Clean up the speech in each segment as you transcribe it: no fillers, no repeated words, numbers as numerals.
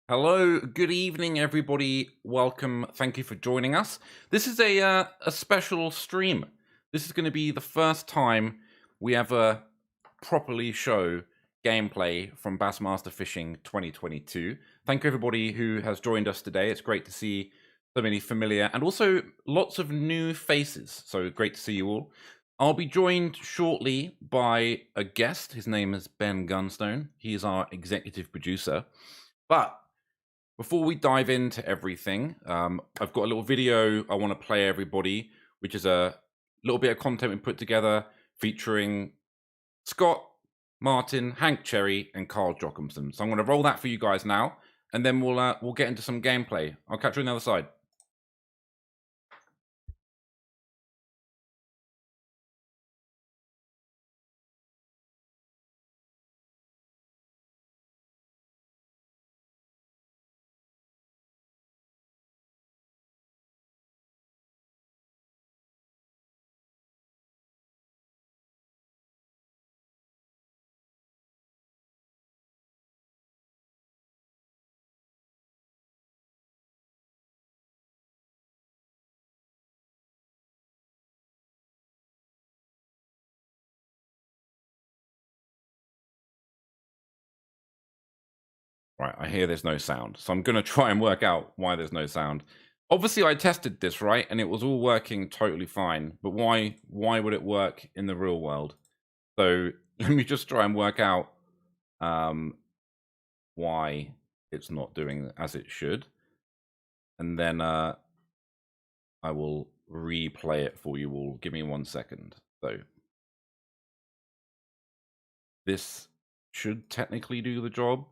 Hello, good evening, everybody. Welcome. Thank you for joining us. This is a special stream. This is going to be the first time we ever properly show gameplay from Bassmaster Fishing 2022. Thank you, everybody who has joined us today. It's great to see so many familiar and also lots of new faces. So great to see you all. I'll be joined shortly by a guest. His name is Ben Gunstone. He is our executive producer. But before we dive into everything, I've got a little video I want to play everybody, which is a little bit of content we put together featuring Scott, Martin, Hank Cherry, and Carl Jochumson. So I'm going to roll that for you guys now, and then we'll get into some gameplay. I'll catch you on the other side. Right, I hear there's no sound. So I'm going to try and work out why there's no sound. Obviously, I tested this, right? And it was all working totally fine. But why would it work in the real world? So let me just try and work out why it's not doing as it should. And then I will replay it for you all. Give me 1 second. So this should technically do the job.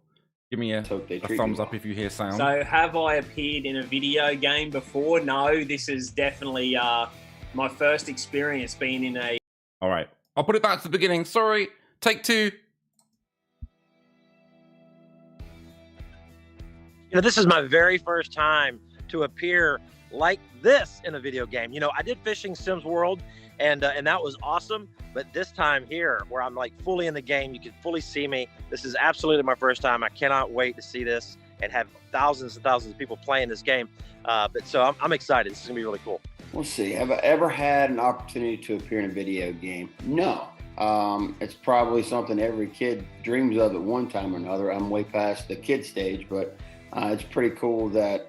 Give me a thumbs up if you hear sound. So have I appeared in a video game before? No, this is definitely my first experience being in a... All right, I'll put it back to the beginning. Sorry, take two. You know, this is my very first time to appear like this in a video game. You know, I did Fishing Sims World, and that was awesome. But this time here, where I'm like fully in the game, you can fully see me. This is absolutely my first time. I cannot wait to see this and have thousands and thousands of people playing this game. So I'm excited. This is gonna be really cool. We'll see. Have I ever had an opportunity to appear in a video game? No. It's probably something every kid dreams of at one time or another. I'm way past the kid stage, but it's pretty cool that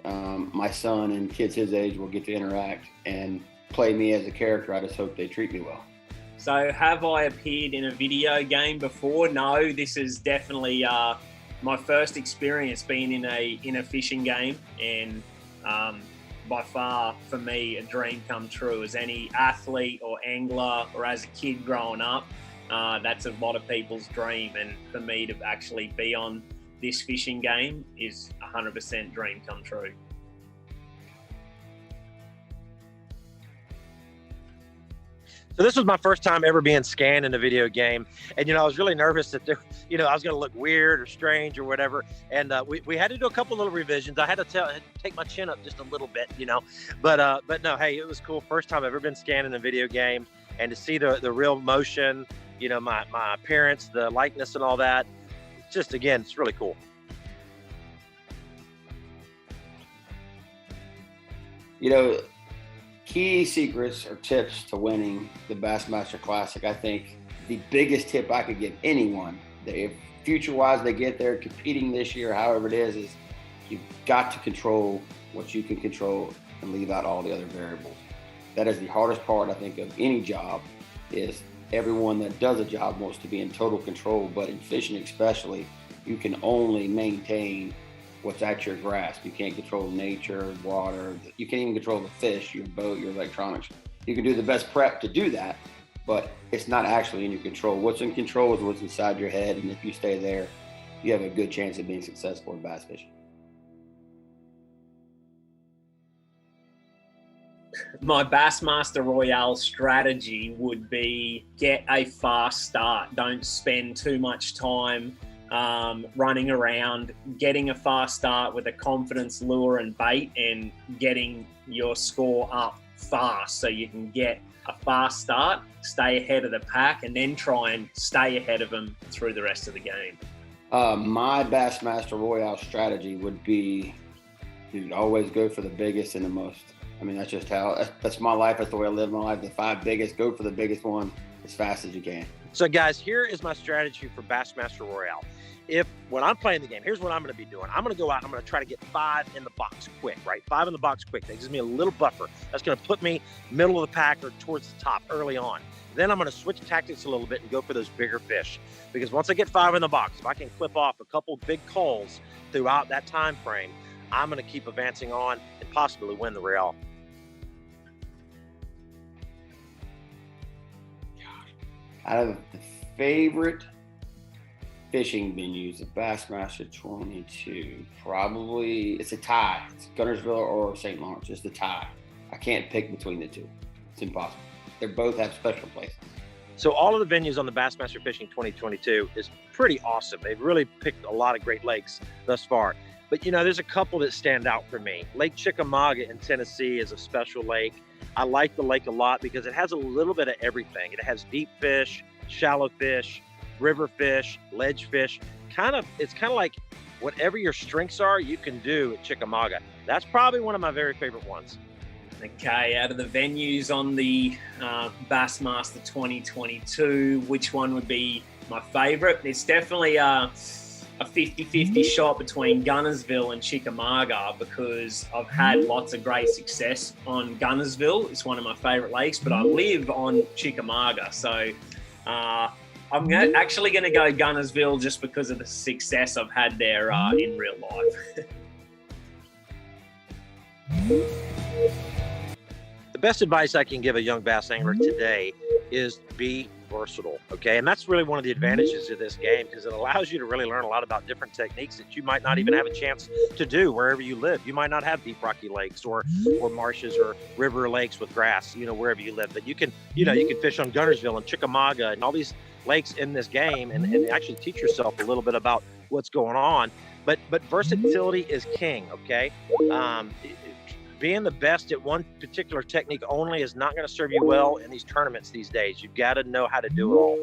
my son and kids his age will get to interact and play me as a character. I just hope they treat me well. So have I appeared in a video game before? No, this is definitely my first experience being in a fishing game, and by far for me a dream come true. As any athlete or angler or as a kid growing up, that's a lot of people's dream, and for me to actually be on this fishing game is 100% dream come true. So this was my first time ever being scanned in a video game. And, you know, I was really nervous that, I was going to look weird or strange or whatever. And we had to do a couple little revisions. I had to take my chin up just a little bit, But no, hey, it was cool. First time I've ever been scanned in a video game. And to see the real motion, my appearance, the likeness and all that. Just, again, it's really cool. Key secrets or tips to winning the Bassmaster Classic. I think the biggest tip I could give anyone, if future-wise they get there competing this year, however it is you've got to control what you can control and leave out all the other variables. That is the hardest part, I think, of any job. Is everyone that does a job wants to be in total control, but in fishing especially, you can only maintain what's at your grasp. You can't control nature, water. You can't even control the fish, your boat, your electronics. You can do the best prep to do that, but it's not actually in your control. What's in control is what's inside your head, and if you stay there, you have a good chance of being successful in bass fishing. My Bassmaster Royale strategy would be get a fast start. Don't spend too much time running around. Getting a fast start with a confidence lure and bait and getting your score up fast so you can get a fast start, stay ahead of the pack, and then try and stay ahead of them through the rest of the game. My Bassmaster Royale strategy would be, dude, always go for the biggest and the most. I mean, that's just that's my life. That's the way I live my life. The 5 biggest, go for the biggest one as fast as you can. So guys, here is my strategy for Bassmaster Royale. When I'm playing the game, here's what I'm going to be doing. I'm going to go out and I'm going to try to get 5 in the box quick, right? 5 in the box quick. That gives me a little buffer. That's going to put me middle of the pack or towards the top early on. Then I'm going to switch tactics a little bit and go for those bigger fish. Because once I get 5 in the box, if I can clip off a couple big culls throughout that time frame, I'm going to keep advancing on and possibly win the Royale. Out of the favorite fishing venues of Bassmaster 22, probably it's a tie. It's Guntersville or St. Lawrence. It's a tie. I can't pick between the two. It's impossible. They both have special places. So all of the venues on the Bassmaster Fishing 2022 is pretty awesome. They've really picked a lot of great lakes thus far. But there's a couple that stand out for me. Lake Chickamauga in Tennessee is a special lake. I like the lake a lot because it has a little bit of everything. It has deep fish, shallow fish, river fish, ledge fish. It's kind of like whatever your strengths are, you can do at Chickamauga. That's probably one of my very favorite ones. Okay, out of the venues on the Bassmaster 2022, which one would be my favorite? It's definitely a 50-50 shot between Guntersville and Chickamauga because I've had lots of great success on Guntersville. It's one of my favorite lakes, but I live on Chickamauga. So I'm actually going to go Guntersville just because of the success I've had there in real life. The best advice I can give a young bass angler today is be versatile, okay? And that's really one of the advantages of this game because it allows you to really learn a lot about different techniques that you might not even have a chance to do wherever you live. You might not have deep rocky lakes or marshes or river lakes with grass, wherever you live. But you can fish on Guntersville and Chickamauga and all these lakes in this game and actually teach yourself a little bit about what's going on. But versatility is king, okay? Being the best at one particular technique only is not going to serve you well in these tournaments these days. You've got to know how to do it all.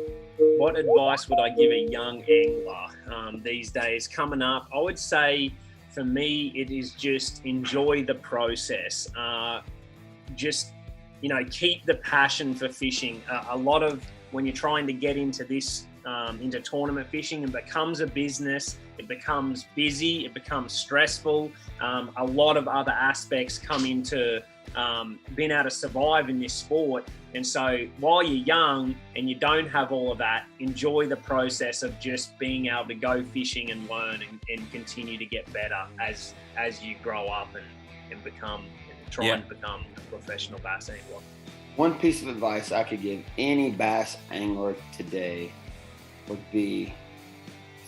What advice would I give a young angler these days coming up? I would say for me, it is just enjoy the process. Keep the passion for fishing. A lot of when you're trying to get into this, into tournament fishing, it becomes a business. It becomes busy. It becomes stressful. A lot of other aspects come into being able to survive in this sport. And so while you're young and you don't have all of that, enjoy the process of just being able to go fishing and learn and continue to get better as you grow up and become and become a professional bass angler. One piece of advice I could give any bass angler today would be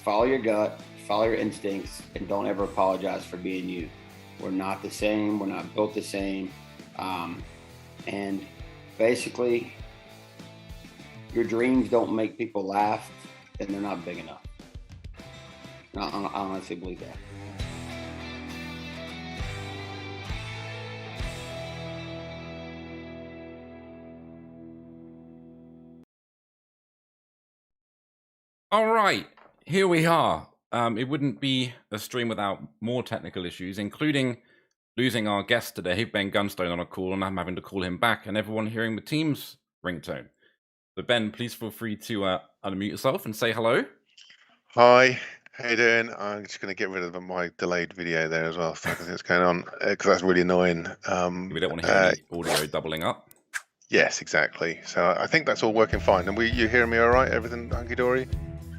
follow your gut, follow your instincts, and don't ever apologize for being you. We're not the same. We're not built the same. And basically, your dreams don't make people laugh, then they're not big enough. I honestly believe that. All right, here we are. It wouldn't be a stream without more technical issues, including losing our guest today, Ben Gunstone, on a call, and I'm having to call him back, and everyone hearing the team's ringtone. So Ben, please feel free to unmute yourself and say hello. Hi, how you doing? I'm just going to get rid of my delayed video there as well, so I can see what's going on, because that's really annoying. We don't want to hear any audio doubling up. Yes, exactly. So I think that's all working fine. And you hearing me all right? Everything hunky-dory?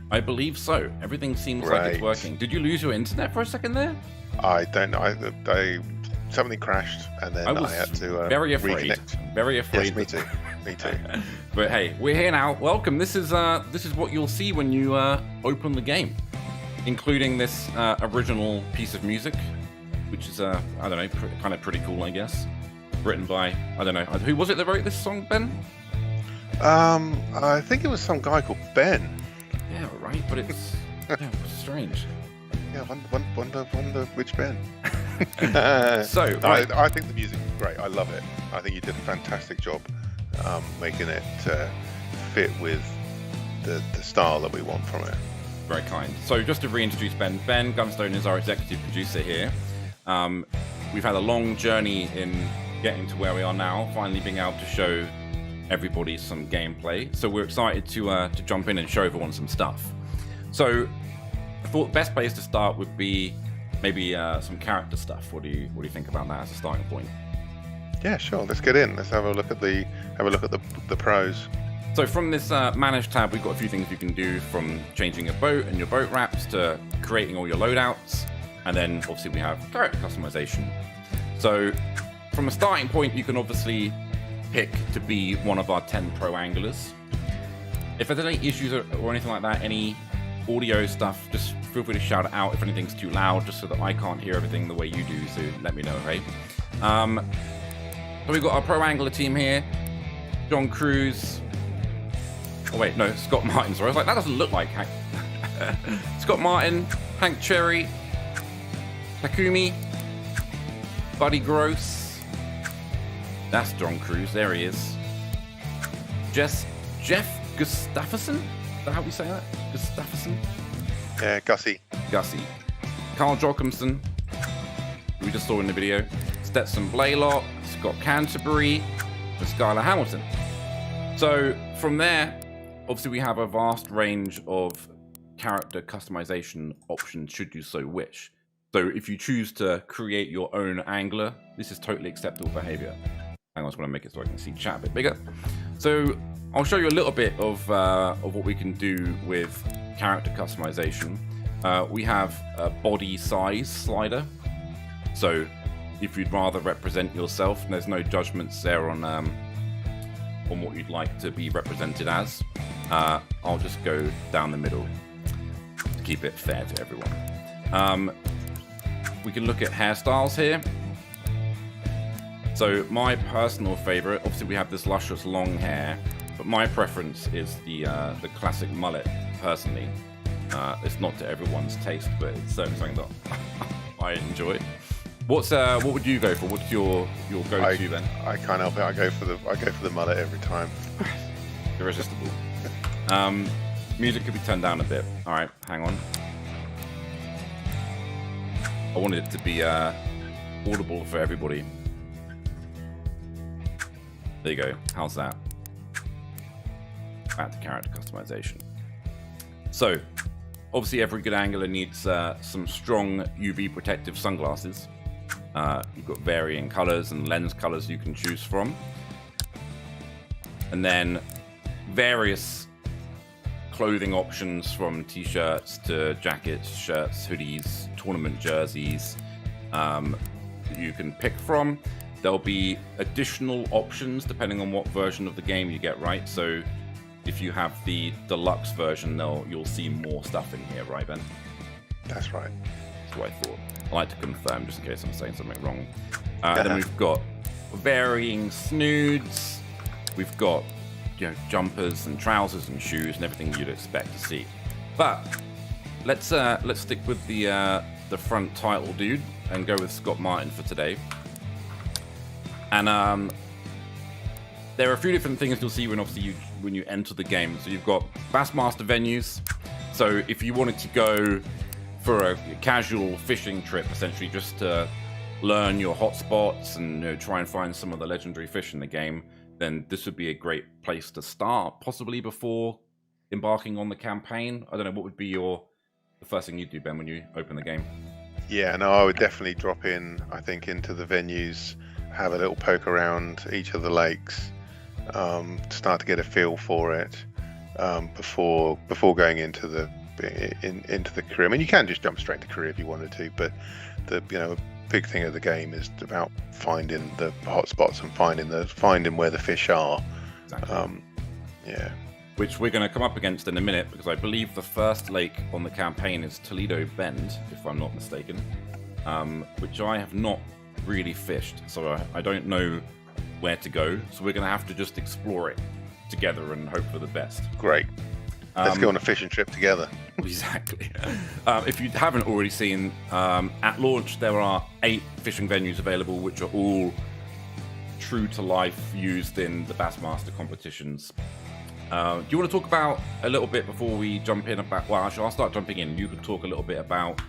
I believe so. Everything seems like it's working. Did you lose your internet for a second there? I don't know. Something crashed, and then I had to very afraid. Reconnect. Very afraid. Yes, me too. Me too. But hey, we're here now. Welcome. This is what you'll see when you open the game, including this original piece of music, which is I don't know, kind of pretty cool, I guess. Written by who was it that wrote this song, Ben? I think it was some guy called Ben. Yeah, right. But it's strange. Yeah, wonder which Ben. So right. I think the music is great. I love it. I think you did a fantastic job making it fit with the style that we want from it. Very kind. So just to reintroduce Ben, Gunstone is our executive producer here. We've had a long journey in getting to where we are now, finally being able to show everybody some gameplay. So we're excited to jump in and show everyone some stuff. So I thought the best place to start would be maybe some character stuff. What do you think about that as a starting point? Yeah, sure. Let's get in. Let's have a look at the pros. So from this manage tab, we've got a few things you can do, from changing your boat and your boat wraps to creating all your loadouts. And then obviously we have character customization. So from a starting point, you can obviously pick to be one of our 10 pro anglers. If there's any issues or anything like that, any audio stuff, just feel free to shout it out if anything's too loud, just so that I can't hear everything the way you do. So let me know, okay? So we've got our pro angler team here. John Cruz. Oh wait, no, Scott Martin. Sorry, I was like, that doesn't look like Hank. Scott Martin, Hank Cherry, Takumi, Buddy Gross. That's John Cruz. There he is. Jeff Gustafsson. Is that how we say that? Gustafsson. Yeah, Gussie. Carl Jochimson, who we just saw in the video. Stetson Blaylock, Scott Canterbury, and Skylar Hamilton. So from there, obviously we have a vast range of character customization options should you so wish. So if you choose to create your own angler, this is totally acceptable behavior. Hang on, I just want to make it so I can see chat a bit bigger. So I'll show you a little bit of what we can do with character customization. We have a body size slider. So if you'd rather represent yourself, and there's no judgments there on what you'd like to be represented as. I'll just go down the middle to keep it fair to everyone. We can look at hairstyles here. So my personal favorite, obviously we have this luscious long hair, but my preference is the classic mullet, personally. It's not to everyone's taste, but it's certainly something that I enjoy. What would you go for? What's your go-to then? I can't help it. I go for the mullet every time. Irresistible. Music could be turned down a bit. All right, hang on. I wanted it to be audible for everybody. There you go. How's that? Back to character customization. So, obviously every good angler needs some strong UV protective sunglasses. You've got varying colors and lens colors you can choose from. And then various clothing options, from t-shirts to jackets, shirts, hoodies, tournament jerseys, that you can pick from. There'll be additional options depending on what version of the game you get, right? So if you have the deluxe version, you'll see more stuff in here, right, Ben? That's right. That's what I thought. I like to confirm just in case I'm saying something wrong. Then we've got varying snoods. We've got jumpers and trousers and shoes and everything you'd expect to see. But let's stick with the front title dude and go with Scott Martin for today. And there are a few different things you'll see when you enter the game. So you've got Bassmaster venues. So if you wanted to go for a casual fishing trip, essentially just to learn your hotspots and try and find some of the legendary fish in the game, then this would be a great place to start, possibly before embarking on the campaign. I don't know, what would be the first thing you'd do, Ben, when you open the game? Yeah, no, I would definitely drop in, I think, into the venues, have a little poke around each of the lakes, start to get a feel for it before going into the career. I mean, you can just jump straight to career if you wanted to, but the big thing of the game is about finding the hot spots and finding where the fish are. Exactly. Yeah. Which we're going to come up against in a minute, because I believe the first lake on the campaign is Toledo Bend, if I'm not mistaken, which I have not really fished, so I don't know where to go. So we're going to have to just explore it together and hope for the best. Great. Let's go on a fishing trip together. Exactly. If you haven't already seen, at launch there are 8 fishing venues available, which are all true to life, used in the Bassmaster competitions. Do you want to talk about a little bit before we jump in about? Well, actually, I'll start jumping in. You can talk a little bit about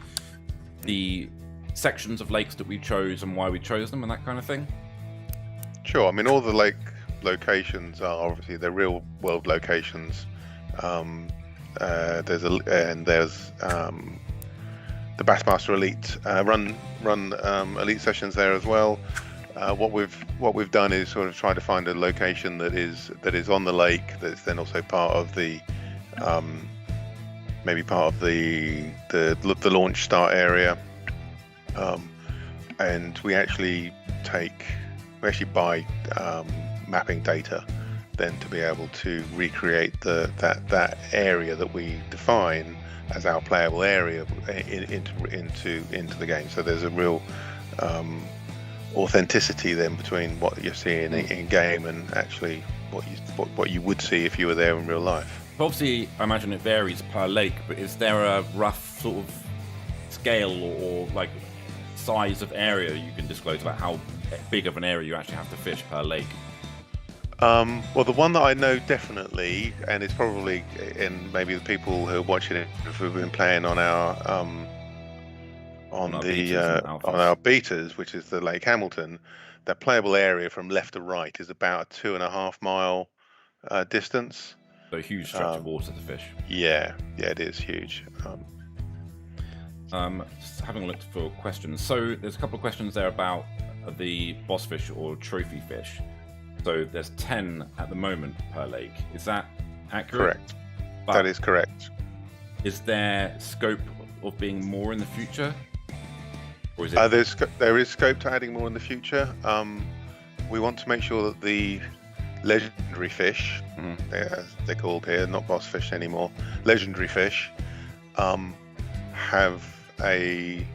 the sections of lakes that we chose and why we chose them and that kind of thing. Sure. I mean, all the lake locations are obviously they're real world locations. There's the Bassmaster Elite run elite sessions there as well. What we've done is sort of try to find a location that is on the lake that's then also part of the maybe part of the launch start area, and we actually buy mapping data then to be able to recreate that area that we define as our playable area into the game. So there's a real authenticity then between what you're seeing in game and actually what you would see if you were there in real life. Obviously, I imagine it varies per lake, but is there a rough sort of scale or like size of area you can disclose about how big of an area you actually have to fish per lake? Well, the one that I know definitely, and it's probably, and maybe the people who are watching it who've been playing on our beaters, which is the Lake Hamilton, that playable area from left to right is about a 2.5 mile distance. So a huge stretch of water to fish. Yeah, it is huge. Just having a look for questions. So there's a couple of questions there about the boss fish or trophy fish. So there's 10 at the moment per lake. Is that accurate? Correct. That is correct. Is there scope of being more in the future? Or is it... there is scope to adding more in the future. We want to make sure that the legendary fish, as they're called here, not boss fish anymore, legendary fish, have a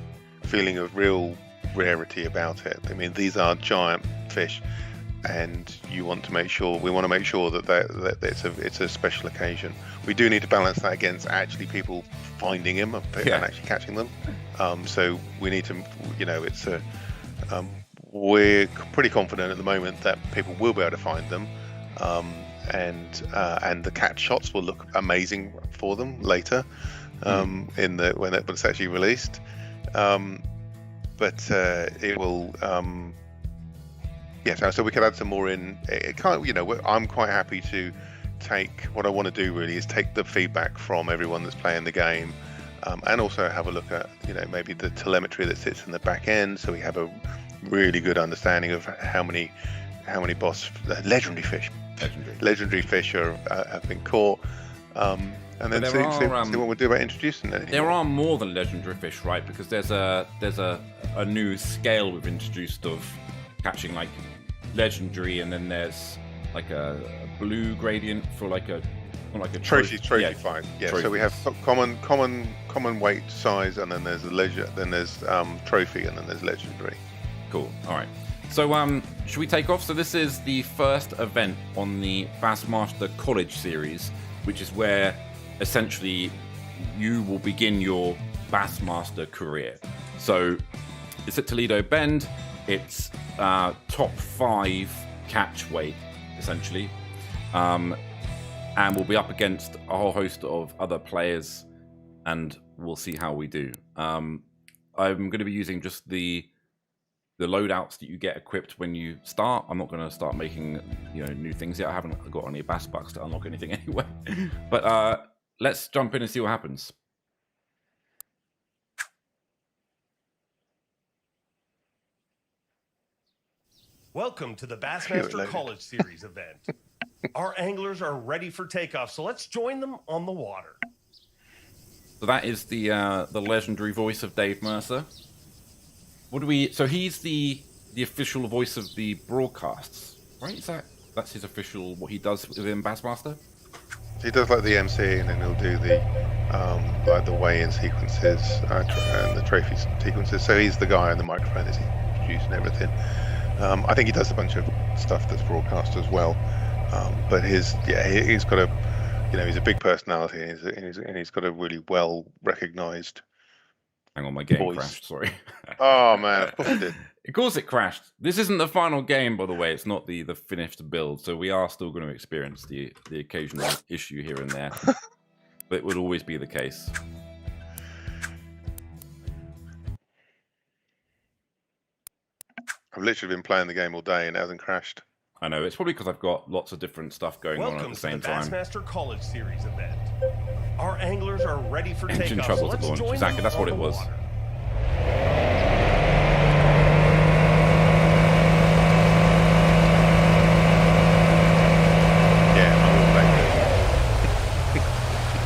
feeling of real rarity about it. I mean, these are giant fish, and we want to make sure that it's a special occasion. We do need to balance that against actually people finding them and actually catching them. So we need to, we're pretty confident at the moment that people will be able to find them, and the catch shots will look amazing for them later, when it's actually released. But it will. So we could add some more in. I'm quite happy to take. What I want to do really is take the feedback from everyone that's playing the game, and also have a look at maybe the telemetry that sits in the back end, so we have a really good understanding of how many legendary fish have been caught, and then see what we'll do about introducing them. There are more than legendary fish, right? Because there's a new scale we've introduced of catching like legendary, and then there's like a blue gradient for like a trophy fight. Yeah. Trophy. So we have common weight size, and then there's trophy, and then there's legendary. Cool. All right. So should we take off? So this is the first event on the Bassmaster College series, which is where essentially you will begin your Bassmaster career. So it's at Toledo Bend. It's top 5 catch weight, essentially. And we'll be up against a whole host of other players, and we'll see how we do. I'm going to be using just the loadouts that you get equipped when you start. I'm not going to start making new things yet. I haven't got any bass bucks to unlock anything anyway. But let's jump in and see what happens. Welcome to the Bassmaster College Series event. Our anglers are ready for takeoff, so let's join them on the water. So that is the legendary voice of Dave Mercer. So he's the official voice of the broadcasts, right? That's his official, what he does within Bassmaster? He does like the MC, and then he'll do the like the weigh-in sequences and the trophy sequences. So he's the guy on the microphone that's producing everything. I think he does a bunch of stuff that's broadcast as well. But he's got he's a big personality, and he's got a really well recognised. Hang on, my game voice. crashed. Sorry. Oh man, of course it did. It Of course it crashed. This isn't the final game, by the way. It's not the finished build, so we are still going to experience the occasional issue here and there. But it would always be the case. I've literally been playing the game all day and it hasn't crashed. I know, it's probably because I've got lots of different stuff going on at the same time. Welcome to the Bassmaster College Series event. Our anglers are ready for Engine takeoff, trouble so to let's launch. join Exactly, them that's what on it the was. water.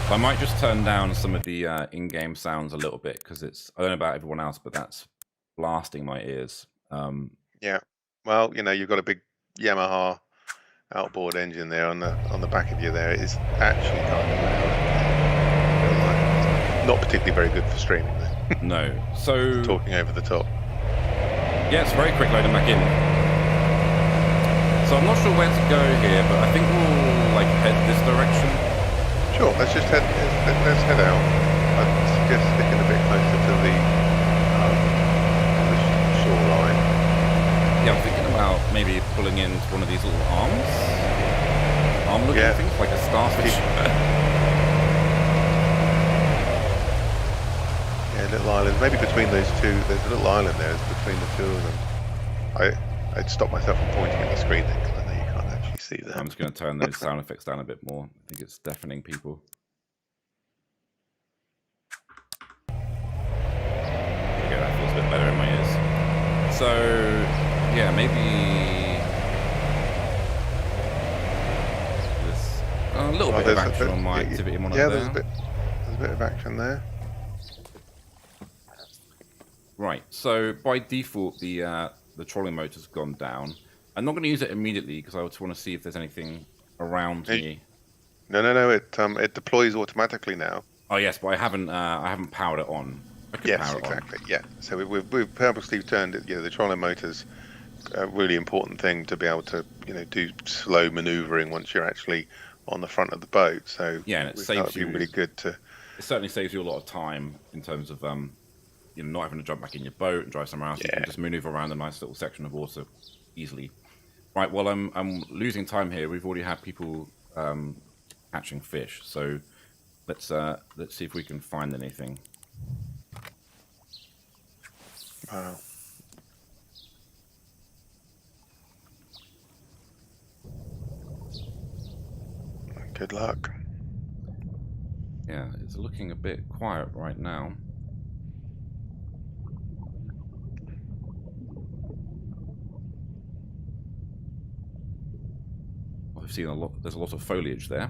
I might just turn down some of the in-game sounds a little bit because it's, I don't know about everyone else, but that's blasting my ears. Yeah, well, you know, you've got a big Yamaha outboard engine there on the back of you there. It is actually kind of loud. Not particularly very good for streaming though. No, so Talking over the top. yeah, it's very quick loading back in. So I'm not sure where to go here, but I think we'll like head this direction. Sure, let's just head out. I'd suggest sticking a bit closer to the shoreline. Yeah, I'm thinking about maybe pulling into one of these little arm-looking Yeah. things, like a starfish. Yeah, little island. Maybe between those two, there's a little island there. It's between the two of them. I'd stop myself from pointing at the screen then, because I know you can't actually see them. I'm just going to turn those sound effects down a bit more. I think it's deafening people. There we go, that feels a bit better in my ears. So, yeah, maybe there's a little bit of action on my activity monitor. Yeah, there's a bit of action there. Right, so by default, the trolling motor's gone down. I'm not going to use it immediately because I just want to see if there's anything around me. No. It deploys automatically now. Oh yes, but I haven't powered it on. I could Yes, power it on. exactly. Yeah. So we've purposely turned it. You know, the trolling motor's a really important thing to be able to, you know, do slow manoeuvring once you're actually on the front of the boat. So Yeah, and it we thought saves it'd be you. really good to. It certainly saves you a lot of time in terms of you know, not having to jump back in your boat and drive somewhere else. You can just maneuver around a nice little section of water easily. Right. Well, I'm losing time here. We've already had people catching fish, so let's see if we can find anything. Wow. Good luck. Yeah, it's looking a bit quiet right now. I've seen there's a lot of foliage there.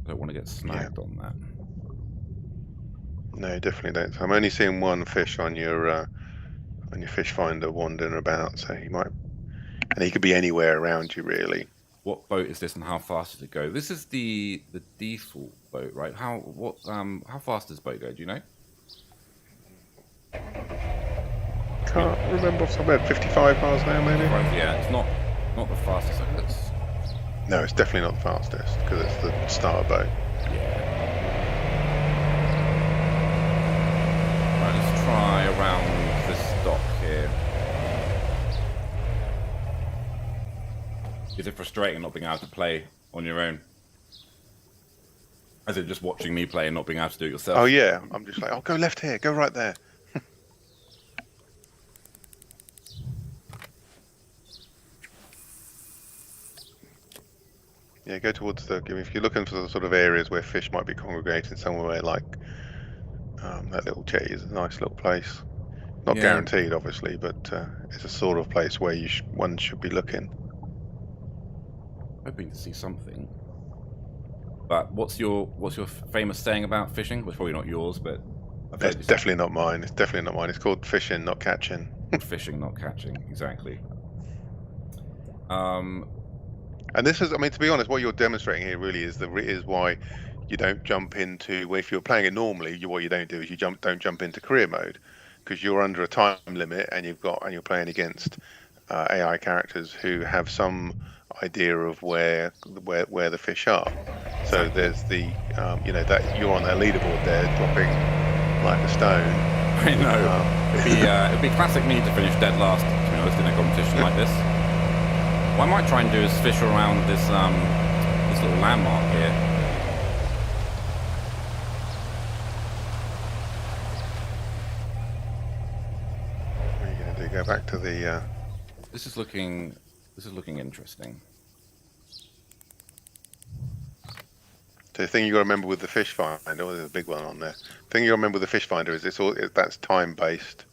I don't want to get snagged on that. No, definitely don't. So I'm only seeing one fish on your fish finder wandering about, so he might, and he could be anywhere around you really. What boat is this and how fast does it go? This is the default boat, right? How fast does this boat go? Do you know? Can't remember off the top of my head. 55 miles an hour maybe. Yeah, it's not the fastest. No, it's definitely not the fastest because it's the starter boat. Yeah. Right, let's try around this dock here. Is it frustrating not being able to play on your own? As in just watching me play and not being able to do it yourself? Oh yeah, I'm just like, oh, go left here, go right there. Yeah, go towards the. If you're looking for the sort of areas where fish might be congregating, somewhere like that little jetty is a nice little place. Not guaranteed, obviously, but it's a sort of place where one should be looking. Hoping to see something. But what's your famous saying about fishing? Well, it's probably not yours, but It's definitely not mine. It's definitely not mine. It's called fishing, not catching. Fishing, not catching. Exactly. And this is, I mean, to be honest, what you're demonstrating here really is why you don't jump into. Well, if you're playing it normally, what you don't do is don't jump into career mode, because you're under a time limit and you're playing against AI characters who have some idea of where the fish are. So there's the you know, that you're on that leaderboard there dropping like a stone. I know. It'd be classic me to finish dead last, to be honest, in a competition like this. What I might try and do is fish around this this little landmark here. What are you going to do? Go back to the. This is looking interesting. So the thing you got to remember with the fish finder, there's a big one on there. The thing you got to remember with the fish finder is that's time based.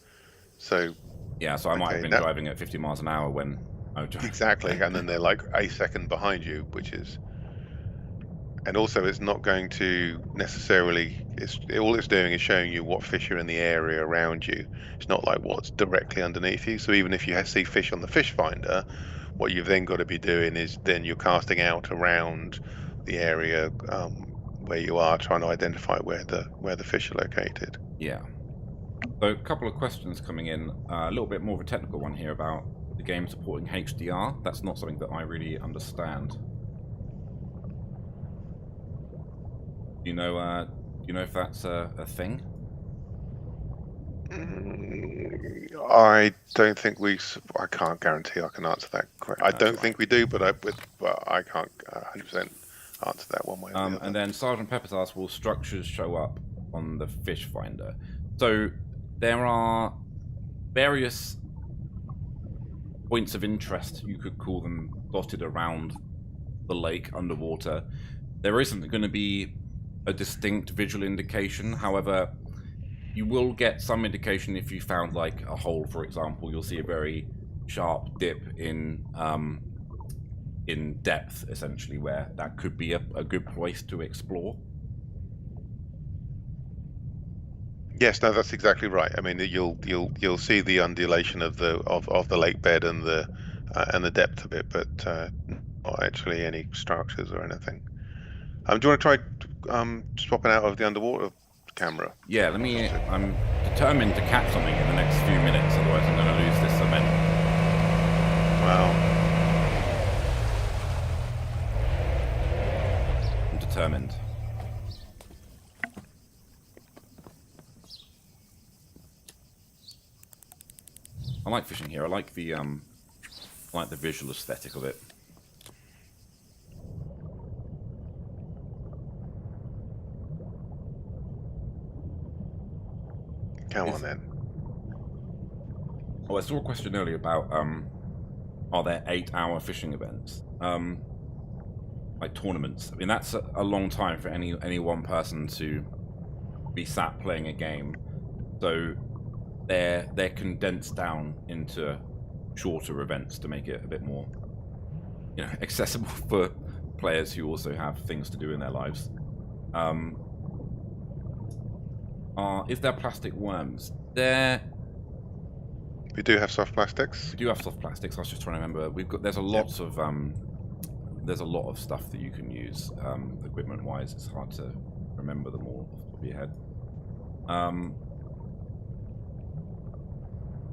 So yeah, so I might have been driving at 50 miles an hour when exactly, and then they're like a second behind you, which is, and also it's not going to necessarily. All it's doing is showing you what fish are in the area around you. It's not like what's directly underneath you. So even if you see fish on the fish finder, what you've then got to be doing is then you're casting out around the area where you are, trying to identify where the fish are located. Yeah. So a couple of questions coming in. A little bit more of a technical one here about the game supporting HDR. That's not something that I really understand. Do you know if that's a thing? I don't think I can't guarantee I can answer that correctly. I don't think we do, but I can't 100% answer that one way or the other. And then Sergeant Pepper's asked, will structures show up on the fish finder? So there are various points of interest, you could call them, dotted around the lake underwater. There isn't going to be a distinct visual indication. However, you will get some indication if you found like a hole, for example. You'll see a very sharp dip in depth, essentially, where that could be a good place to explore. Yes, no, that's exactly right. I mean, you'll see the undulation of the lake bed and the depth of it, but not actually any structures or anything. Do you want to try swapping out of the underwater camera? Yeah, I'm determined to catch something in the next few minutes, otherwise I'm going to lose this event. Wow. I'm determined. I like fishing here. I like the visual aesthetic of it. Come on then. Oh, I saw a question earlier about are there 8-hour fishing events? Like tournaments. I mean, that's a long time for any one person to be sat playing a game. So they're condensed down into shorter events to make it a bit more, accessible for players who also have things to do in their lives. Is there plastic worms? We do have soft plastics. We do have soft plastics. I was just trying to remember. There's a lot of stuff that you can use equipment-wise. It's hard to remember them all off the top of your head.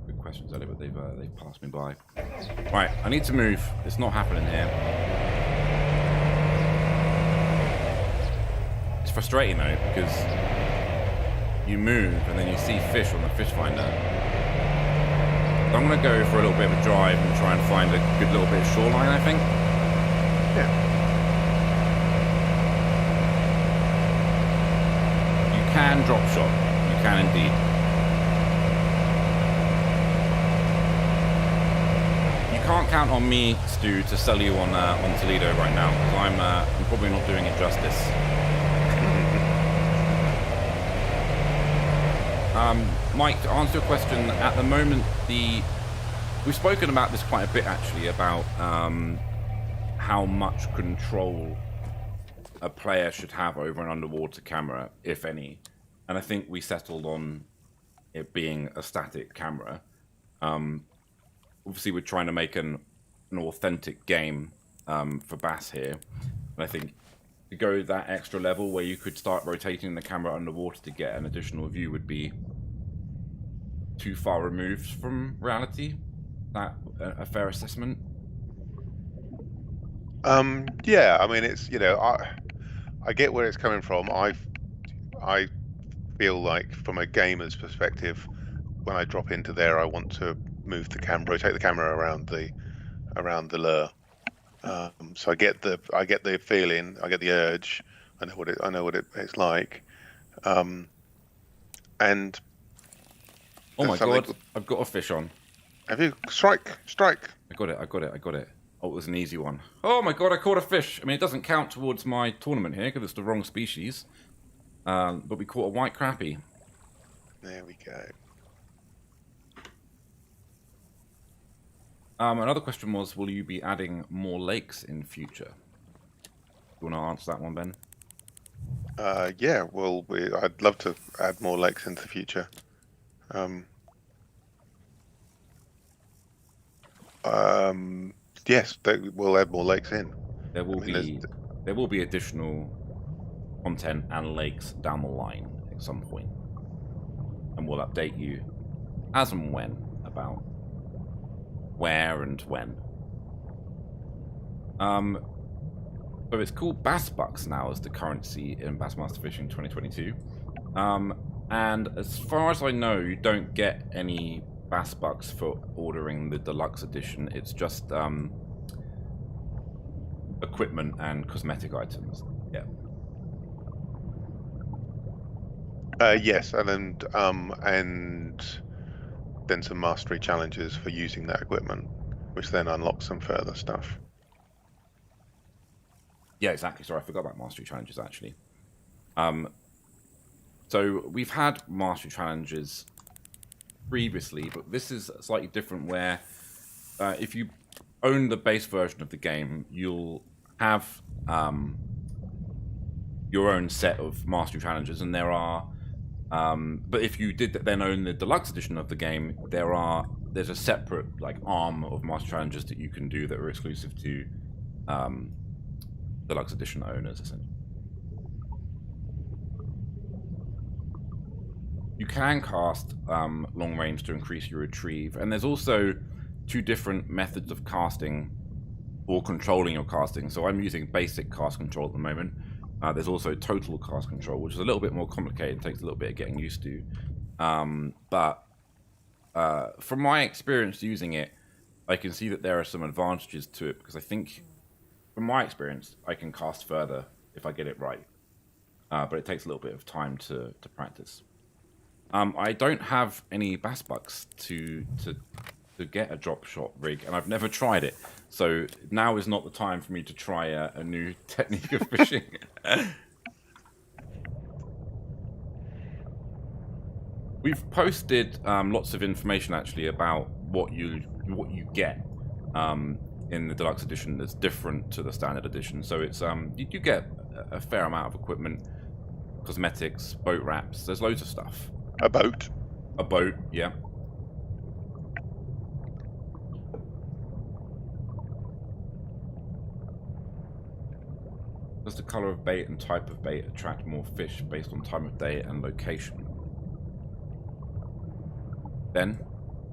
Good questions earlier, but they've passed me by. Right, I need to move. It's not happening here. It's frustrating though, because you move and then you see fish on the fish finder. So I'm going to go for a little bit of a drive and try and find a good little bit of shoreline, I think. Yeah. You can drop shot. You can indeed. You can't count on me, Stu, to sell you on Toledo right now, because I'm probably not doing it justice. Mike, to answer your question, at the moment, we've spoken about this quite a bit actually, about how much control a player should have over an underwater camera, if any. And I think we settled on it being a static camera. Obviously, we're trying to make an authentic game for Bass here. And I think to go that extra level where you could start rotating the camera underwater to get an additional view would be too far removed from reality. That a fair assessment? Yeah, I mean, it's, I get where it's coming from. I feel like from a gamer's perspective, when I drop into there, I want to rotate the camera around the lure. So I get the feeling, I get the urge. I know what it's like. And Oh my something... god, I've got a fish on. Have you? Strike! I got it. Oh, it was an easy one. Oh my god, I caught a fish. I mean, it doesn't count towards my tournament here because it's the wrong species. But we caught a white crappie. There we go. Another question was, will you be adding more lakes in future? You want to answer that one, Ben? Yeah, well, I'd love to add more lakes into the future. Yes, we'll add more lakes in. There will be additional content and lakes down the line at some point, and we'll update you as and when about where and when. So it's called Bass Bucks now as the currency in Bassmaster Fishing 2022. And as far as I know, you don't get any Bass Bucks for ordering the deluxe edition. It's just equipment and cosmetic items. Yeah. Yes, and then some mastery challenges for using that equipment, which then unlocks some further stuff. Yeah, exactly. Sorry, I forgot about mastery challenges actually. So we've had mastery challenges previously, but this is slightly different where if you own the base version of the game, you'll have your own set of mastery challenges, and there are but if you did then own the deluxe edition of the game, there's a separate arm of mastery challenges that you can do that are exclusive to deluxe edition owners, essentially. You can cast long range to increase your retrieve, and there's also two different methods of casting or controlling your casting. So I'm using basic cast control at the moment. There's also total cast control, which is a little bit more complicated and takes a little bit of getting used to. But from my experience using it, I can see that there are some advantages to it, because I think, from my experience, I can cast further if I get it right. But it takes a little bit of time to practice. I don't have any bass bucks to get a drop shot rig, and I've never tried it. So now is not the time for me to try a new technique of fishing. We've posted lots of information actually about what you get in the deluxe edition that's different to the standard edition. So it's you get a fair amount of equipment, cosmetics, boat wraps. There's loads of stuff. A boat, yeah. Does the color of bait and type of bait attract more fish based on time of day and location? Ben?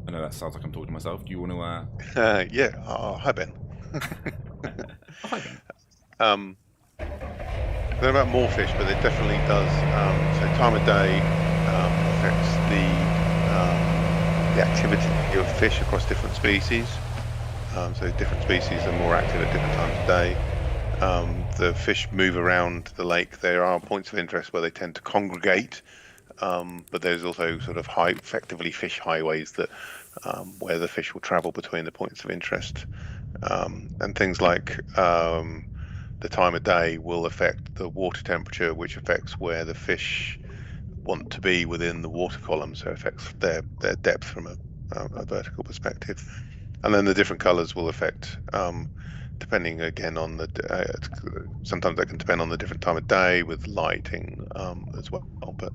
I know that sounds like I'm talking to myself. Do you want to... Yeah. Hi, Ben. Hi, Ben. I don't know about more fish, but it definitely does. So time of day affects the activity of fish across different species. So different species are more active at different times of day. The fish move around the lake. There are points of interest where they tend to congregate, but there's also sort of effectively fish highways that where the fish will travel between the points of interest, and things like the time of day will affect the water temperature, which affects where the fish want to be within the water column, so it affects their depth from a vertical perspective. And then the different colors will affect depending again on the sometimes that can depend on the different time of day with lighting as well, but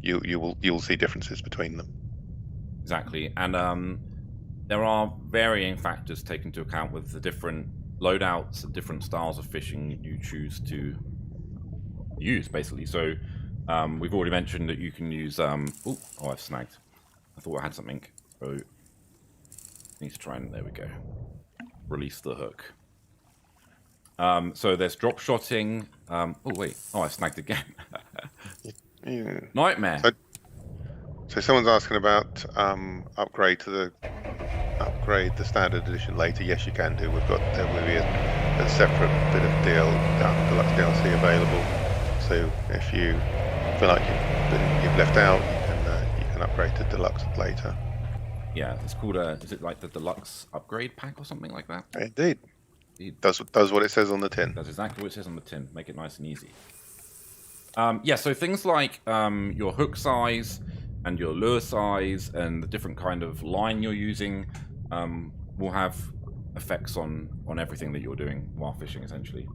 you'll see differences between them. Exactly. And there are varying factors taken into account with the different loadouts and different styles of fishing you choose to use, basically. So we've already mentioned that you can use oh, I've snagged. I thought I had something. So need to try and there we go. Release the hook. So there's drop shotting. Oh wait, I snagged again. Yeah. Nightmare. So someone's asking about upgrade the standard edition later. Yes, you can do. There will be a separate bit of deluxe DLC available. So if you feel like you've left out, you can upgrade to deluxe later. Yeah, it's called is it like the deluxe upgrade pack or something like that? Indeed. Does what it says on the tin. That's exactly what it says on the tin. Make it nice and easy. Yeah, so things like your hook size and your lure size and the different kind of line you're using will have effects on everything that you're doing while fishing, essentially.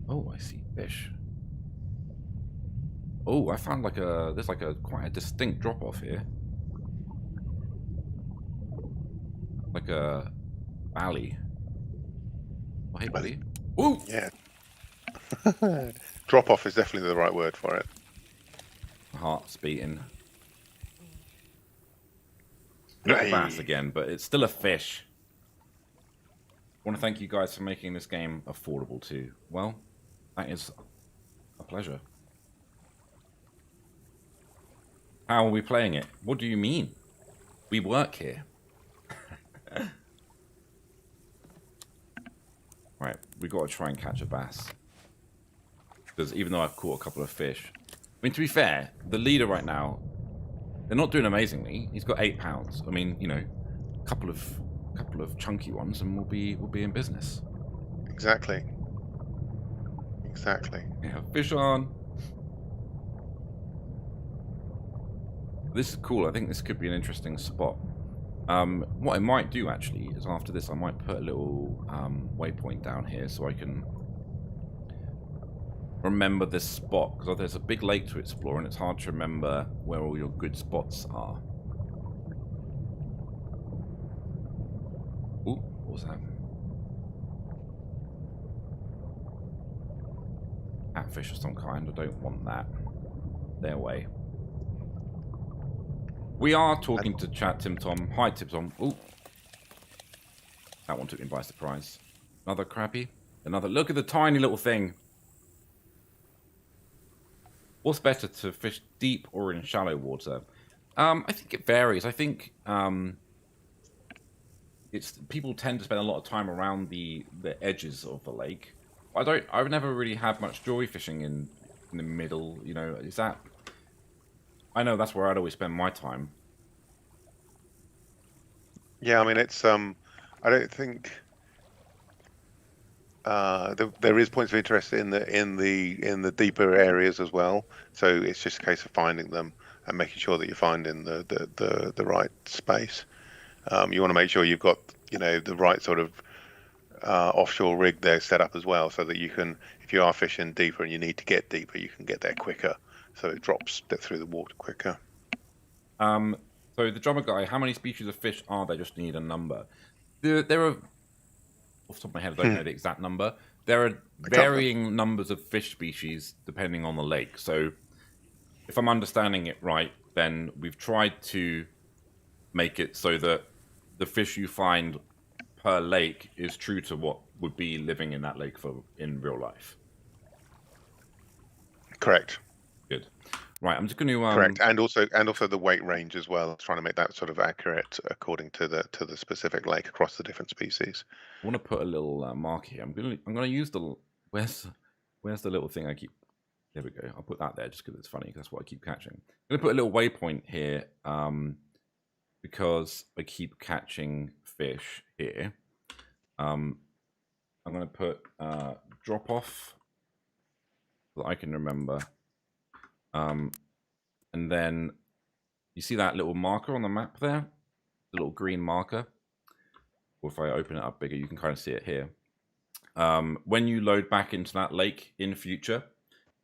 Oh, I see fish. Oh, I found there's quite a distinct drop off here. Like a valley. Oh, hey, buddy. Woo! Yeah. Drop off is definitely the right word for it. Heart's beating. Not a bass again, but it's still a fish. I want to thank you guys for making this game affordable too. Well, that is a pleasure. How are we playing it? What do you mean? We work here. Right, we got to try and catch a bass. Because even though I've caught a couple of fish, I mean, to be fair, the leader right now, they're not doing amazingly. He's got 8 pounds. I mean, you know, a couple of chunky ones, and we'll be in business. Exactly. Yeah, fish on. This is cool. I think this could be an interesting spot. What I might do actually is after this, I might put a little waypoint down here so I can remember this spot, because there's a big lake to explore and it's hard to remember where all your good spots are. Ooh, what was that? Catfish of some kind. I don't want that. Their way. We are talking to chat Tim Tom. Hi, Tim Tom. Ooh. That one took me by surprise. Another crappie. Another. Look at the tiny little thing. What's better, to fish deep or in shallow water? I think it varies. I think people tend to spend a lot of time around the edges of the lake. I've never really had much joy fishing in the middle. You know, is that? I know that's where I'd always spend my time. Yeah, I mean, it's I don't think there is points of interest in the deeper areas as well. So it's just a case of finding them and making sure that you're finding the right space. You want to make sure you've got, you know, the right sort of offshore rig there set up as well, so that you can, if you are fishing deeper and you need to get deeper, you can get there quicker, so it drops through the water quicker. So the drummer guy, how many species of fish are there? Just need a number. There are, off the top of my head, I don't know the exact number. There are varying numbers of fish species depending on the lake. So if I'm understanding it right, then we've tried to make it so that the fish you find per lake is true to what would be living in that lake in real life. Correct. Good. Right, I'm just going to correct, and also the weight range as well, trying to make that sort of accurate according to the specific lake across the different species. I want to put a little mark here. I'm going to use the where's the little thing I keep. There we go. I'll put that there just because it's funny. Because that's what I keep catching. I'm going to put a little waypoint here because I keep catching fish here. I'm going to put drop off so that I can remember. And then you see that little marker on the map there, the little green marker. Or if I open it up bigger, you can kind of see it here. When you load back into that lake in future,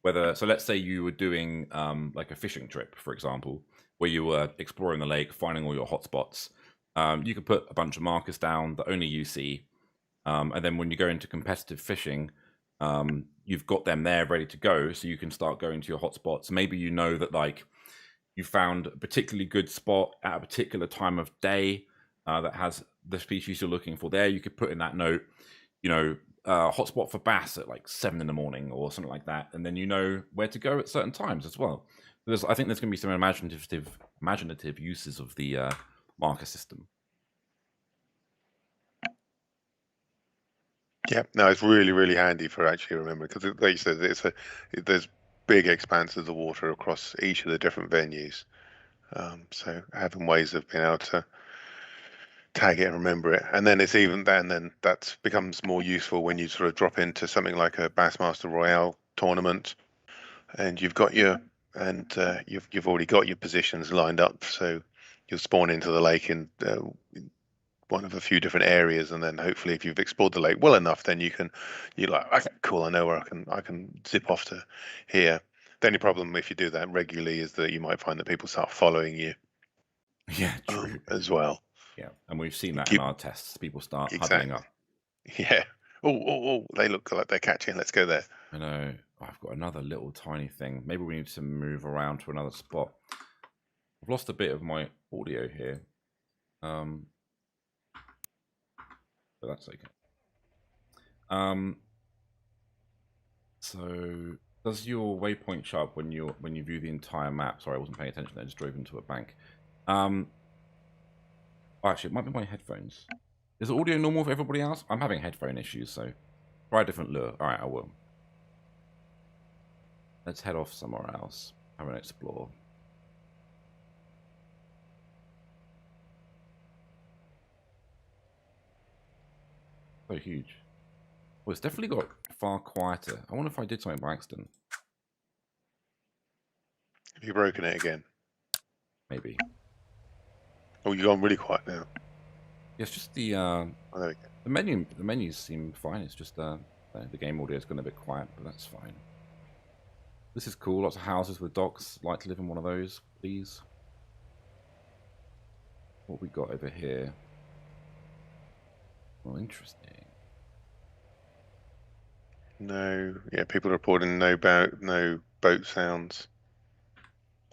so let's say you were doing like a fishing trip, for example, where you were exploring the lake, finding all your hotspots. You could put a bunch of markers down that only you see. And then when you go into competitive fishing, you've got them there ready to go, so you can start going to your hotspots. Maybe you know that like you found a particularly good spot at a particular time of day that has the species you're looking for there. You could put in that note, you know, hotspot for bass at like 7 in the morning or something like that, and then you know where to go at certain times as well. I think there's going to be some imaginative uses of the marker system. Yeah, no, it's really, really handy for actually remembering, because like you said, there's big expanses of water across each of the different venues. So having ways of being able to tag it and remember it, and then then that becomes more useful when you sort of drop into something like a Bassmaster Royale tournament, and you've already got your positions lined up, so you'll spawn into the lake in one of a few different areas, and then hopefully if you've explored the lake well enough, then you're like, okay, cool, I know where I can zip off to here. The only problem if you do that regularly is that you might find that people start following you. Yeah, true. As well. Yeah, and we've seen that in our tests. People start huddling up. Yeah. Oh, they look like they're catching. Let's go there. I know. I've got another little tiny thing. Maybe we need to move around to another spot. I've lost a bit of my audio here. But that's okay. So does your waypoint show up when you view the entire map? Sorry, I wasn't paying attention. I just drove into a bank. Actually, it might be my headphones. Is the audio normal for everybody else? I'm having headphone issues, so try a different lure. All right, I will. Let's head off somewhere else. Have an explore. So huge. Well, it's definitely got far quieter. I wonder if I did something by accident. Have you broken it again? Maybe. Oh, you've gone really quiet now. Yeah, it's just the Oh, there we go. the menus seem fine. It's just the game audio is going a bit quiet, but that's fine. This is cool. Lots of houses with docks. Like to live in one of those, please. What we got over here? Well, interesting. No, yeah, people are reporting no boat sounds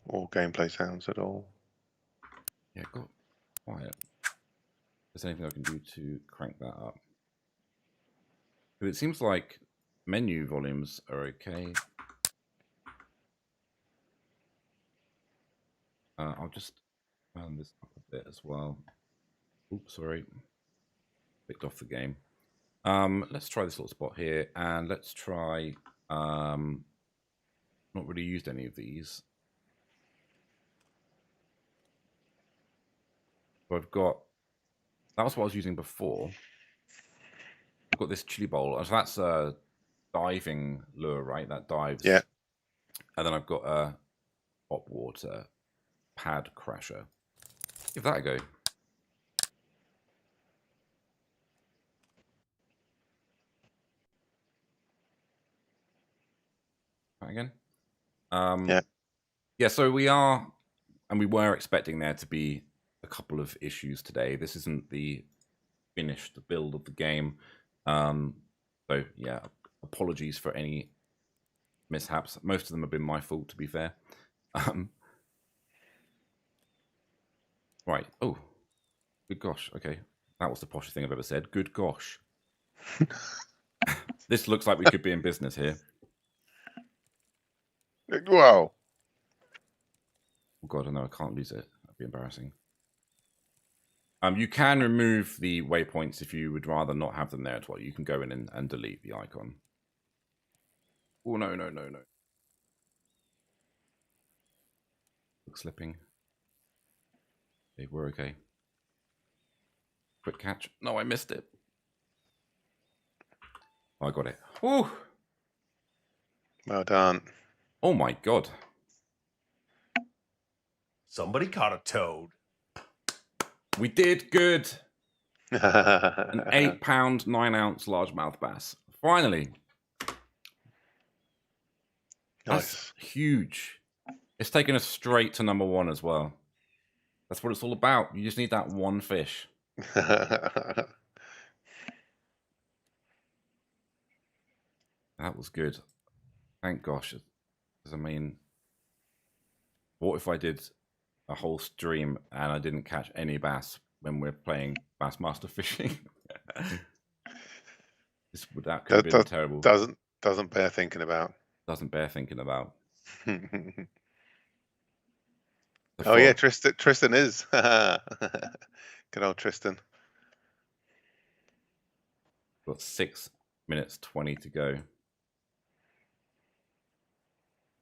or gameplay sounds at all. Yeah, it got quiet. Is there anything I can do to crank that up? Because it seems like menu volumes are okay. I'll just turn this up a bit as well. Oops, sorry. Picked off the game. Let's try this little spot here, and let's try. Not really used any of these. So I've got. That was what I was using before. I've got this chili bowl. So that's a diving lure, right? That dives. Yeah. And then I've got a hot water pad crasher. Give that a go. That again. Yeah. So we were expecting there to be a couple of issues today. This isn't the finished build of the game. So yeah, apologies for any mishaps. Most of them have been my fault, to be fair. Right. Oh, good gosh. Okay, that was the poshest thing I've ever said. Good gosh. This looks like we could be in business here. Wow. Oh god, I know I can't lose it. That'd be embarrassing. You can remove the waypoints if you would rather not have them there at all. You can go in and delete the icon. Oh, no. Looks slipping. Okay, we're okay. Quick catch. No, I missed it. Oh, I got it. Woo! Well done. Oh my god. Somebody caught a toad. We did good. An 8-pound, 9-ounce largemouth bass. Finally. Nice. That's huge. It's taken us straight to number 1 as well. That's what it's all about. You just need that one fish. That was good. Thank gosh. 'Cause I mean, what if I did a whole stream and I didn't catch any bass when we're playing Bassmaster Fishing? That could have been terrible. Doesn't bear thinking about. Doesn't bear thinking about. Oh yeah, Tristan is. Good old Tristan. Got 6 minutes 20 to go.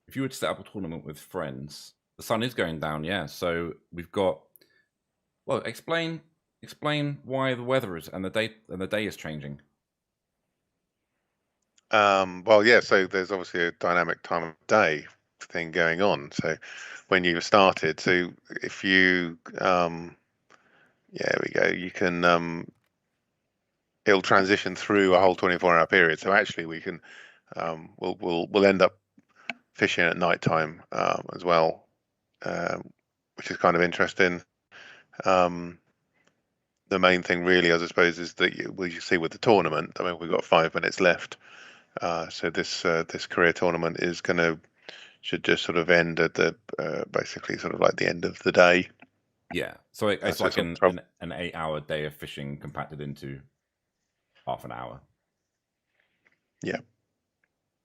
If you were to set up a tournament with friends, the sun is going down, yeah. So we've got. Well, explain why the weather is and the day is changing. Well, yeah. So there's obviously a dynamic time of day thing going on. So when you started, so if you, yeah, we go. You can. It'll transition through a whole 24-hour period. So actually, we can. We'll end up fishing at night time as well, which is kind of interesting. The main thing, really, I suppose, is that you see with the tournament. I mean, we've got 5 minutes left. So this career tournament should just sort of end at the basically sort of like the end of the day. Yeah, so it's like an 8-hour day of fishing compacted into half an hour. Yeah.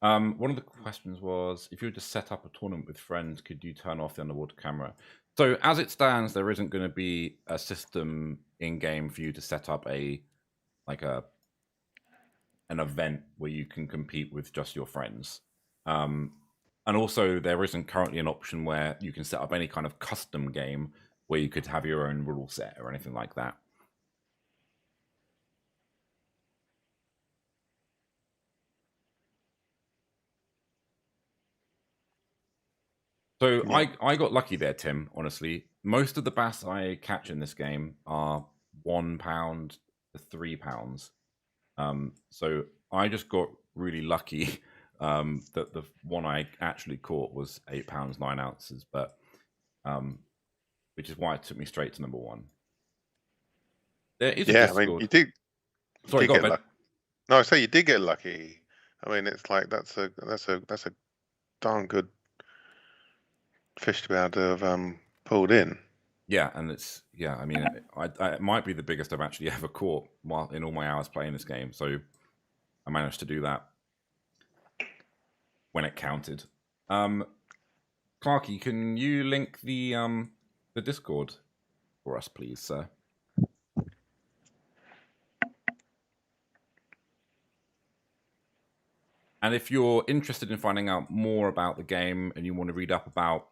One of the questions was, if you were to set up a tournament with friends, could you turn off the underwater camera? So as it stands, there isn't going to be a system in game for you to set up an event where you can compete with just your friends. And also, there isn't currently an option where you can set up any kind of custom game where you could have your own rule set or anything like that. So yeah. I got lucky there, Tim, honestly. Most of the bass I catch in this game are 1 pound to 3 pounds. So I just got really lucky that the one I actually caught was 8 pounds 9 ounces, but which is why it took me straight to number 1. There is a Discord. I mean, you did. Sorry, go ahead. No, I say you did get lucky. I mean, it's like that's a darn good fish to be able to have pulled in. Yeah, and I mean, it might be the biggest I've actually ever caught while in all my hours playing this game. So I managed to do that when it counted. Clarky, can you link the Discord for us, please, sir? And if you're interested in finding out more about the game and you want to read up about what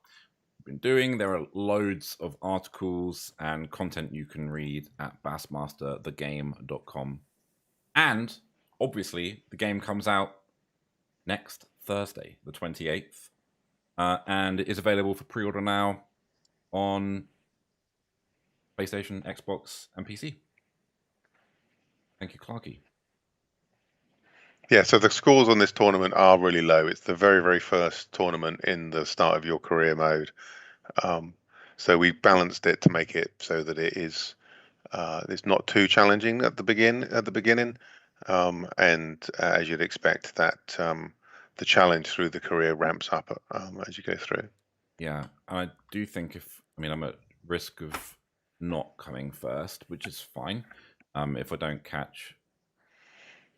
we've been doing, there are loads of articles and content you can read at bassmasterthegame.com. And obviously, the game comes out next Thursday, the 28th, and it is available for pre-order now on PlayStation, Xbox, and PC. Thank you, Clarky. Yeah, so the scores on this tournament are really low. It's the very, very first tournament in the start of your career mode. So we balanced it to make it so that it's not too challenging at the beginning. And as you'd expect, that the challenge through the career ramps up as you go through. Yeah, and I do think I'm at risk of not coming first, which is fine if I don't catch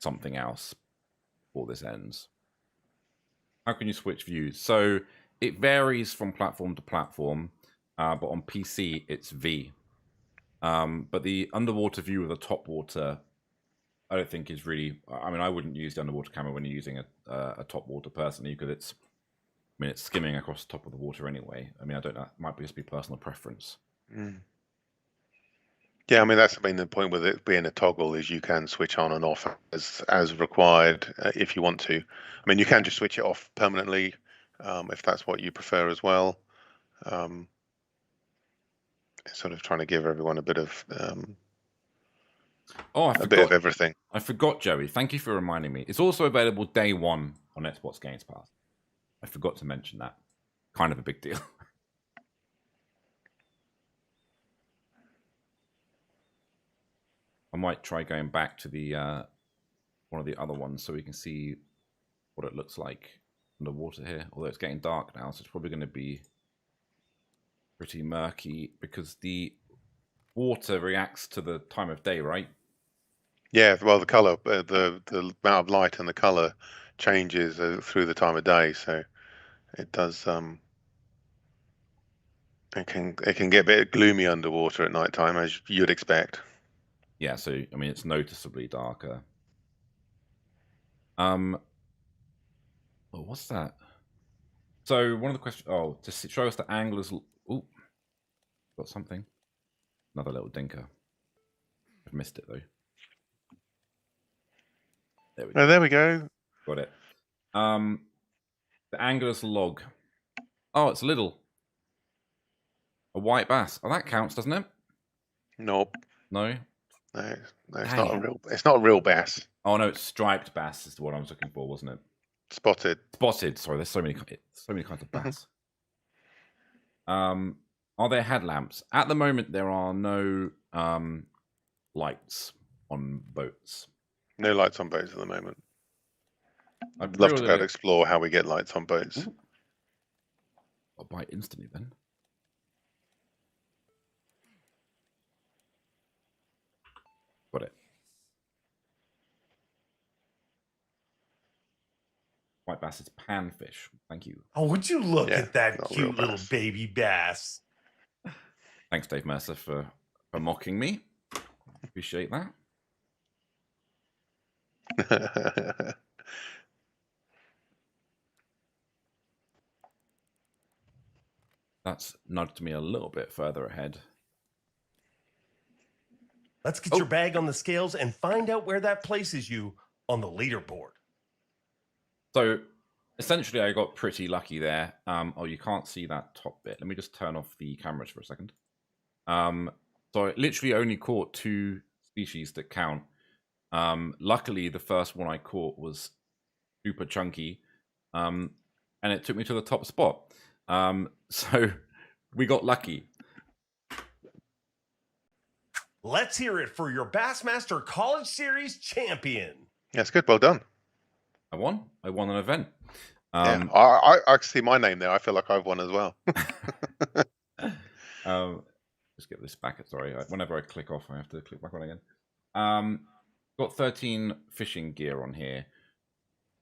something else before this ends. How can you switch views? So it varies from platform to platform, but on PC it's V. But the underwater view of the top water, I don't think is really. I mean, I wouldn't use the underwater camera when you're using a top water personally, because it's skimming across the top of the water anyway. I mean, I don't know. It might just be personal preference. Mm. Yeah, I mean that's the point with it being a toggle is you can switch on and off as required if you want to. I mean, you can just switch it off permanently if that's what you prefer as well. Sort of trying to give everyone a bit of bit of everything. I forgot, Joey. Thank you for reminding me. It's also available day 1 on Xbox Games Pass. I forgot to mention that. Kind of a big deal. I might try going back to the one of the other ones so we can see what it looks like underwater here. Although it's getting dark now, so it's probably going to be pretty murky because the water reacts to the time of day, right? Yeah, well, the color, the amount of light and the color changes through the time of day, so it does It can get a bit gloomy underwater at night time, as you'd expect. Yeah, so I mean it's noticeably darker. Oh, what's that? So one of the questions. Oh, to show us the anglers. Oh, got something. Another little dinker. I've missed it though. There we go. Oh, there we go. Got it. The angler's log. Oh, it's little. A white bass. Oh, that counts, doesn't it? Nope. No. No, it's Dang not a it. real. It's not a real bass. Oh no, it's striped bass is the one I was looking for, wasn't it? Spotted. Spotted. Sorry, there's so many kinds of bass. Are there headlamps? At the moment, there are no lights on boats. No lights on boats at the moment. I'd Love to be able to explore how we get lights on boats. Ooh. I'll bite instantly then. Got it. White bass is panfish. Thank you. Oh, would you look Yeah, at that not cute real little bass. baby bass? Thanks, Dave Mercer, for mocking me. Appreciate that. That's nudged me a little bit further ahead. Let's get your bag on the scales and find out where that places you on the leaderboard. So essentially, I got pretty lucky there. Oh, you can't see that top bit. Let me just turn off the cameras for a second. So I literally only caught 2 species that count. Luckily, the first one I caught was super chunky, and it took me to the top spot. So we got lucky. Let's hear it for your Bassmaster College Series champion. That's good. Well done. I won an event. Yeah, I see my name there. I feel like I've won as well. Let's get this back. Sorry, whenever I click off, I have to click back on again. Got 13 fishing gear on here.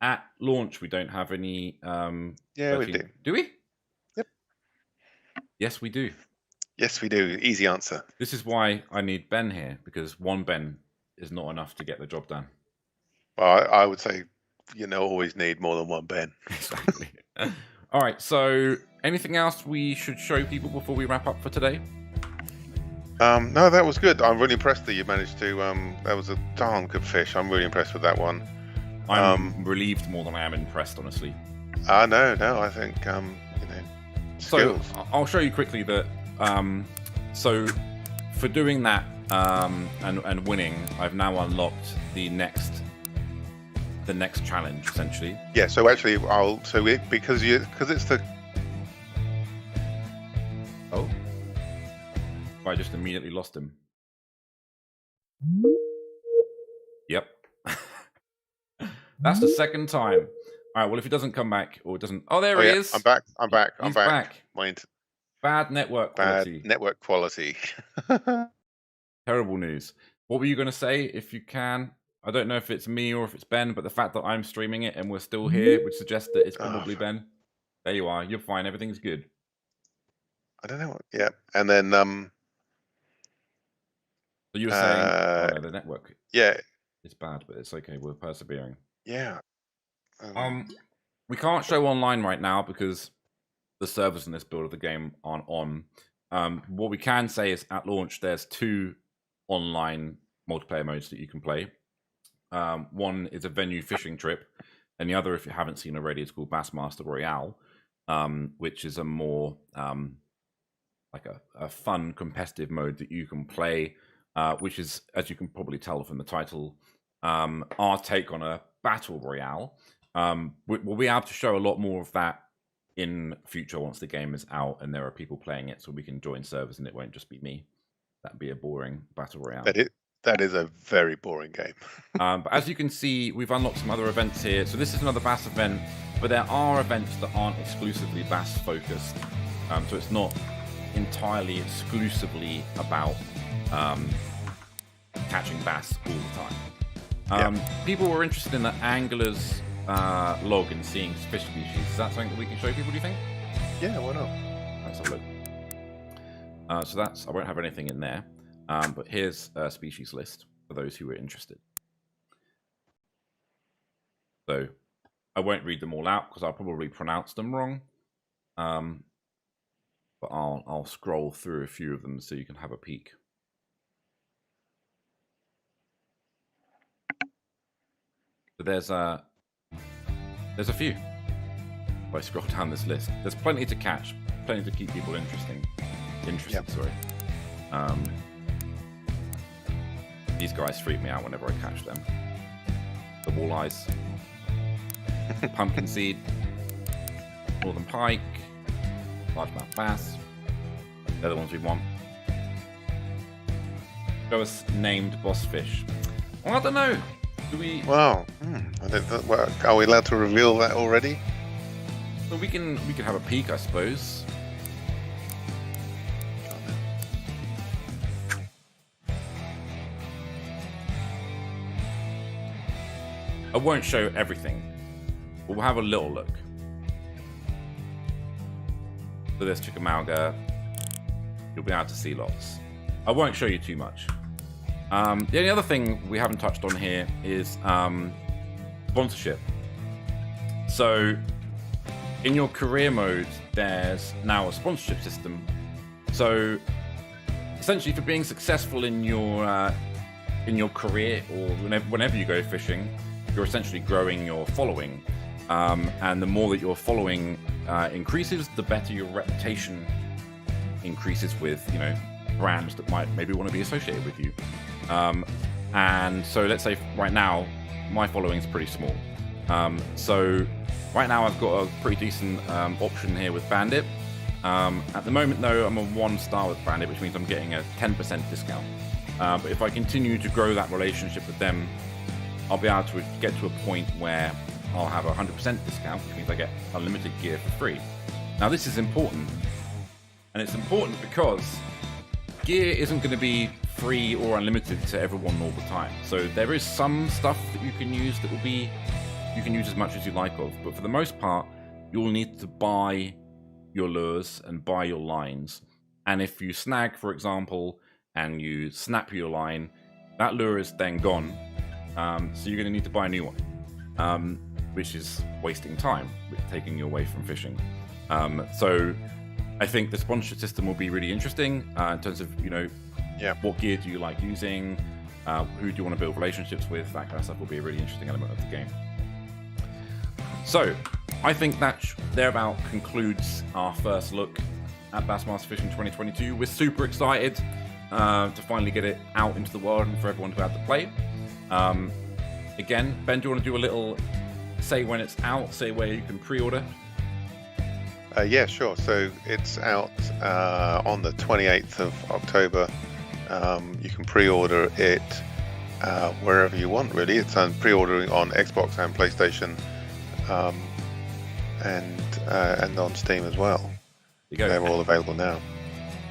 At launch, we don't have any. Yeah, 13... we do. Do we? Yep. Yes, we do. Yes, we do. Easy answer. This is why I need Ben here, because one Ben is not enough to get the job done. Well, I would say, always need more than one Ben. Exactly. All right, so anything else we should show people before we wrap up for today? No, that was good. I'm really impressed that you managed to. That was a darn good fish. I'm really impressed with that one. I'm relieved more than I am impressed, honestly. No, I think skills. So I'll show you quickly that. So for doing that and winning, I've now unlocked the next challenge essentially. Yeah. So actually, because it's the. Oh, I just immediately lost him. Yep. That's the second time. All right. Well, if he doesn't come back or it doesn't. Oh, there he is. I'm back. He's back. Mind. Bad network quality. Bad network quality. Terrible news. What were you going to say, if you can? I don't know if it's me or if it's Ben, but the fact that I'm streaming it and we're still here would suggest that it's probably Ben. There you are. You're fine. Everything's good. I don't know. Yeah. And then So you were saying no, the network is bad, but it's okay. We're persevering. Yeah. We can't show online right now because the servers in this build of the game aren't on. What we can say is at launch, there's 2 online multiplayer modes that you can play. One is a venue fishing trip, and the other, if you haven't seen already, is called Bassmaster Royale, which is a more like a fun competitive mode that you can play, which is, as you can probably tell from the title, our take on a battle royale. We'll be able to show a lot more of that in future once the game is out and there are people playing it, so we can join servers and it won't just be me. That'd be a boring battle royale. That is a very boring game. But as you can see, we've unlocked some other events here. So this is another bass event, but there are events that aren't exclusively bass focused. So it's not entirely exclusively about catching bass all the time. People were interested in the angler's log and seeing fish species. Is that something that we can show people, do you think? Yeah, why not? Let's have a look. So that's, I won't have anything in there. But here's a species list for those who are interested. So I won't read them all out because I'll probably pronounce them wrong. But I'll scroll through a few of them so you can have a peek. So there's a few. If I scroll down this list, there's plenty to catch, plenty to keep people interested. Yep. Sorry. These guys freak me out whenever I catch them. The walleyes, pumpkin seed, northern pike, largemouth bass. They're the ones we want. Show us named boss fish. Well, I don't know. Do we? Wow. Well, are we allowed to reveal that already? Well, we can have a peek, I suppose. I won't show everything, but we'll have a little look. For this Chickamauga, you'll be able to see lots. I won't show you too much. The only other thing we haven't touched on here is sponsorship. So in your career mode, there's now a sponsorship system. So essentially, for being successful in your career or whenever you go fishing, you're essentially growing your following. And the more that your following increases, the better your reputation increases with, brands that might maybe want to be associated with you. And so let's say right now, my following is pretty small. So right now I've got a pretty decent option here with Bandit. At the moment though, I'm on 1 star with Bandit, which means I'm getting a 10% discount. But if I continue to grow that relationship with them, I'll be able to get to a point where I'll have a 100% discount, which means I get unlimited gear for free. Now this is important, and it's important because gear isn't going to be free or unlimited to everyone all the time. So there is some stuff that you can use that you can use as much as you like of, but for the most part, you'll need to buy your lures and buy your lines. And if you snag, for example, and you snap your line, that lure is then gone. So you're going to need to buy a new one, which is wasting time, taking you away from fishing. So I think the sponsorship system will be really interesting in terms of, what gear do you like using, who do you want to build relationships with, that kind of stuff will be a really interesting element of the game. So I think that thereabout concludes our first look at Bassmaster Fishing 2022. We're super excited to finally get it out into the world and for everyone to be able to play. Again, Ben, do you want to do a little say when it's out, say where you can pre-order? Yeah, sure. So it's out on the 28th of October. You can pre-order it wherever you want, really. It's pre-ordering on Xbox and PlayStation, and on Steam as well. You go. They're all available now.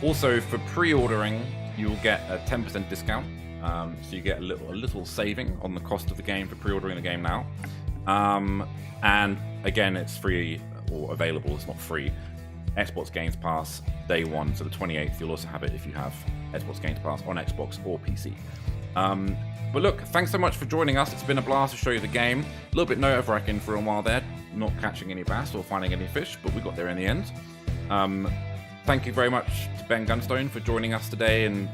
Also, for pre-ordering, you'll get a 10% discount. So you get a little saving on the cost of the game for pre-ordering the game now. And again, it's free or available. It's not free. Xbox Games Pass day 1, so the 28th. You'll also have it if you have Xbox Games Pass on Xbox or PC. But look, thanks so much for joining us. It's been a blast to show you the game. A little bit nerve-wracking for a while there, not catching any bass or finding any fish, but we got there in the end. Thank you very much to Ben Gunstone for joining us today and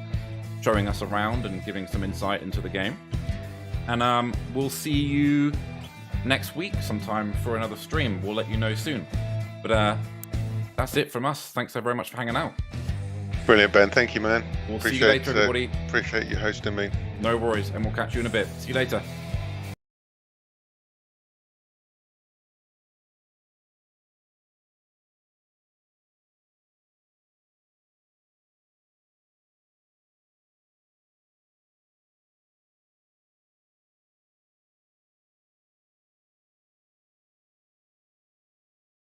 showing us around and giving some insight into the game. And we'll see you next week sometime for another stream. We'll let you know soon. But that's it from us. Thanks so very much for hanging out. Brilliant, Ben. Thank you, man. We'll see you later, everybody. Appreciate you hosting me. No worries, and we'll catch you in a bit. See you later.